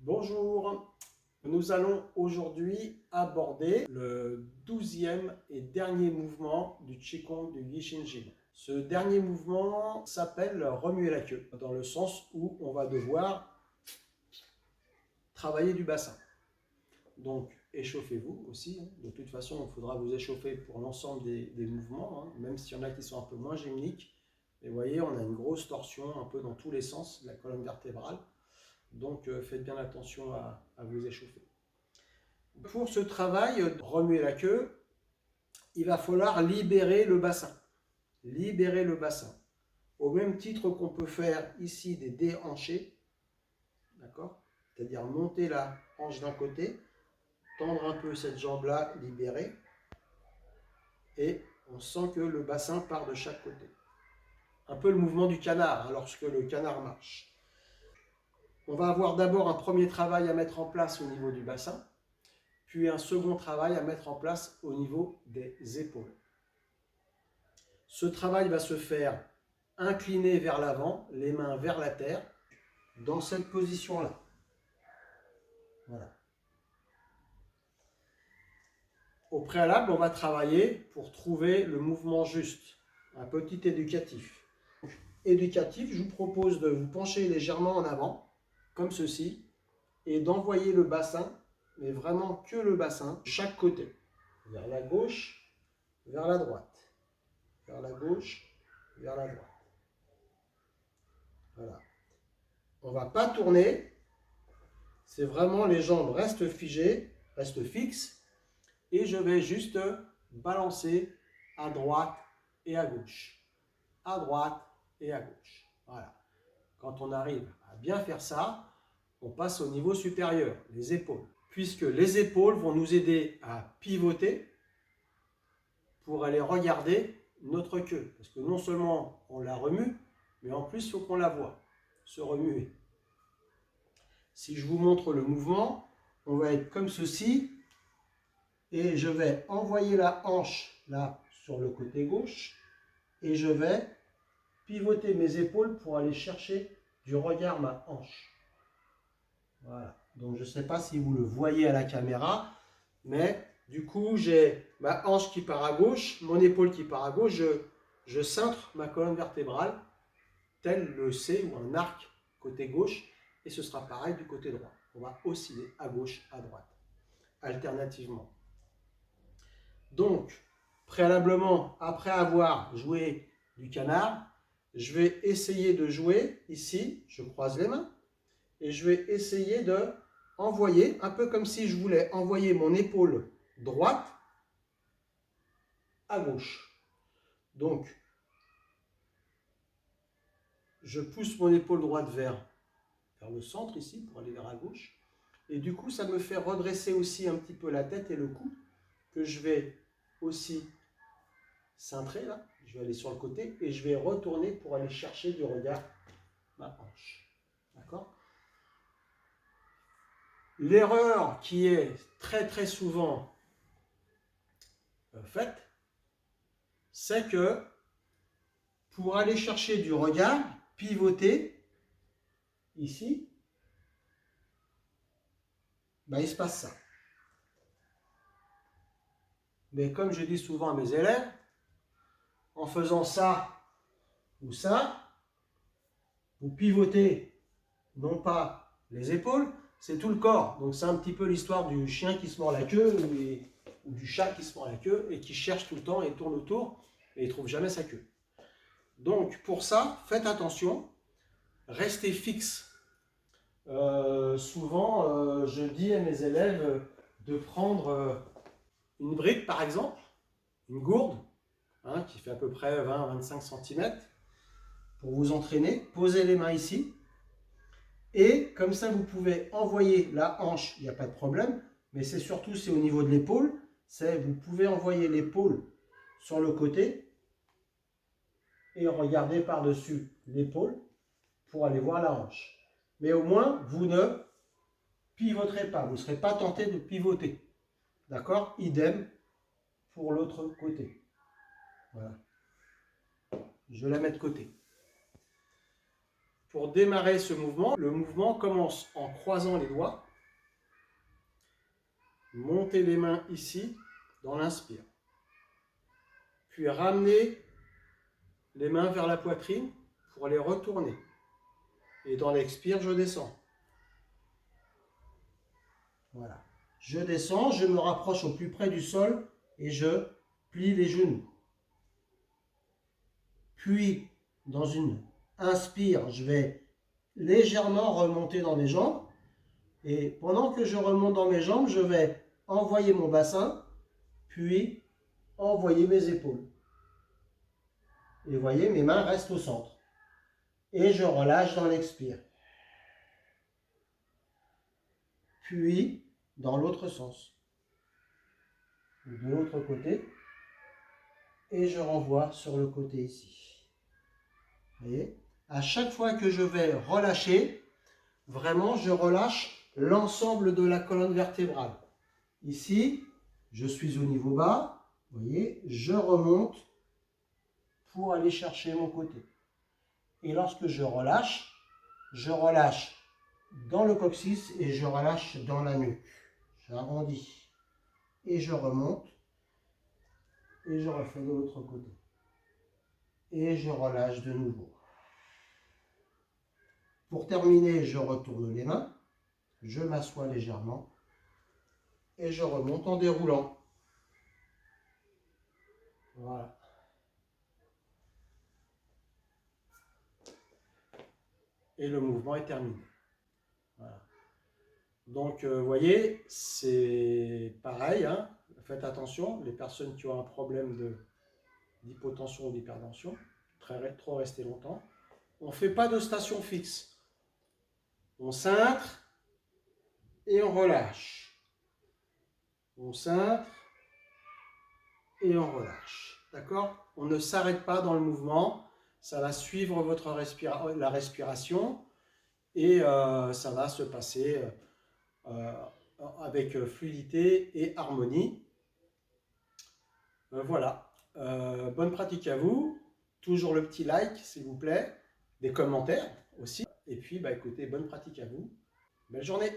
Bonjour, nous allons aujourd'hui aborder le 12e et dernier mouvement du Qigong du Yishinjin. Ce dernier mouvement s'appelle remuer la queue, dans le sens où on va devoir travailler du bassin. Donc échauffez-vous aussi, de toute façon il faudra vous échauffer pour l'ensemble des mouvements, même s'il y en a qui sont un peu moins gymniques. Mais vous voyez, on a une grosse torsion un peu dans tous les sens de la colonne vertébrale. Donc faites bien attention à vous échauffer. Pour ce travail, remuer la queue, il va falloir libérer le bassin. Libérer le bassin. Au même titre qu'on peut faire ici des déhanchés, d'accord? C'est-à-dire monter la hanche d'un côté, tendre un peu cette jambe-là, libérer, et on sent que le bassin part de chaque côté. Un peu le mouvement du canard, lorsque le canard marche. On va avoir d'abord un premier travail à mettre en place au niveau du bassin, puis un second travail à mettre en place au niveau des épaules. Ce travail va se faire incliné vers l'avant, les mains vers la terre, dans cette position-là. Voilà. Au préalable, on va travailler pour trouver le mouvement juste, un petit éducatif. Éducatif, je vous propose de vous pencher légèrement en avant, comme ceci, et d'envoyer le bassin, mais vraiment que le bassin, de chaque côté, vers la gauche, vers la droite, vers la gauche, vers la droite. Voilà. On ne va pas tourner, c'est vraiment les jambes restent figées, restent fixes, et je vais juste balancer à droite et à gauche. À droite et à gauche. Voilà. Quand on arrive à bien faire ça, on passe au niveau supérieur, les épaules. Puisque les épaules vont nous aider à pivoter pour aller regarder notre queue. Parce que non seulement on la remue, mais en plus il faut qu'on la voie se remuer. Si je vous montre le mouvement, on va être comme ceci. Et je vais envoyer la hanche là sur le côté gauche. Et je vais pivoter mes épaules pour aller chercher du regard ma hanche. Voilà. Donc je ne sais pas si vous le voyez à la caméra, mais du coup j'ai ma hanche qui part à gauche, mon épaule qui part à gauche, je cintre ma colonne vertébrale, tel le C ou un arc côté gauche, et ce sera pareil du côté droit. On va osciller à gauche, à droite, alternativement. Donc, préalablement, après avoir joué du canard, je vais essayer de jouer ici, je croise les mains, et je vais essayer de envoyer, un peu comme si je voulais envoyer mon épaule droite à gauche. Donc, je pousse mon épaule droite vers le centre ici, pour aller vers la gauche, et du coup, ça me fait redresser aussi un petit peu la tête et le cou, que je vais aussi cintrer là, je vais aller sur le côté et je vais retourner pour aller chercher du regard ma hanche. D'accord? L'erreur qui est très souvent faite, c'est que pour aller chercher du regard, pivoter ici, ben, il se passe ça. Mais comme je dis souvent à mes élèves, en faisant ça ou ça, vous pivotez non pas les épaules, c'est tout le corps. Donc c'est un petit peu l'histoire du chien qui se mord la queue ou du chat qui se mord la queue et qui cherche tout le temps et tourne autour et il ne trouve jamais sa queue. Donc pour ça, faites attention, restez fixe. Souvent, je dis à mes élèves de prendre une brique par exemple, une gourde, qui fait à peu près 20-25 cm, pour vous entraîner. Posez les mains ici. Et comme ça, vous pouvez envoyer la hanche, il n'y a pas de problème, mais c'est surtout au niveau de l'épaule. Vous pouvez envoyer l'épaule sur le côté et regarder par-dessus l'épaule pour aller voir la hanche. Mais au moins, vous ne pivoterez pas, vous ne serez pas tenté de pivoter. D'accord? Idem pour l'autre côté. Voilà. Je la mets de côté. pour démarrer ce mouvement, le mouvement commence en croisant les doigts. Montez les mains ici dans l'inspire. Puis ramenez les mains vers la poitrine pour les retourner. Et dans l'expire, je descends. Voilà. Je descends, je me rapproche au plus près du sol et je plie les genoux. Puis, dans une inspire, je vais légèrement remonter dans mes jambes. Et pendant que je remonte dans mes jambes, je vais envoyer mon bassin, puis envoyer mes épaules. Et vous voyez, mes mains restent au centre. Et je relâche dans l'expire. Puis, dans l'autre sens. De l'autre côté. Et je renvoie sur le côté ici. Vous voyez, à chaque fois que je vais relâcher, vraiment, je relâche l'ensemble de la colonne vertébrale. Ici, je suis au niveau bas. Vous voyez, je remonte pour aller chercher mon côté. Et lorsque je relâche dans le coccyx et je relâche dans la nuque. J'arrondis et je remonte et je refais de l'autre côté. Et je relâche de nouveau. Pour terminer, je retourne les mains, je m'assois légèrement et je remonte en déroulant. Voilà. Et le mouvement est terminé. Voilà. Donc, vous voyez, c'est pareil, hein. Faites attention, les personnes qui ont un problème d'hypotension ou d'hypertension, trop rester longtemps, on ne fait pas de station fixe. On cintre et on relâche. On cintre et on relâche. D'accord? On ne s'arrête pas dans le mouvement, ça va suivre la respiration et ça va se passer avec fluidité et harmonie. Voilà. Bonne pratique à vous. Toujours le petit like, s'il vous plaît. Des commentaires aussi. Et puis, écoutez, bonne pratique à vous. Belle journée.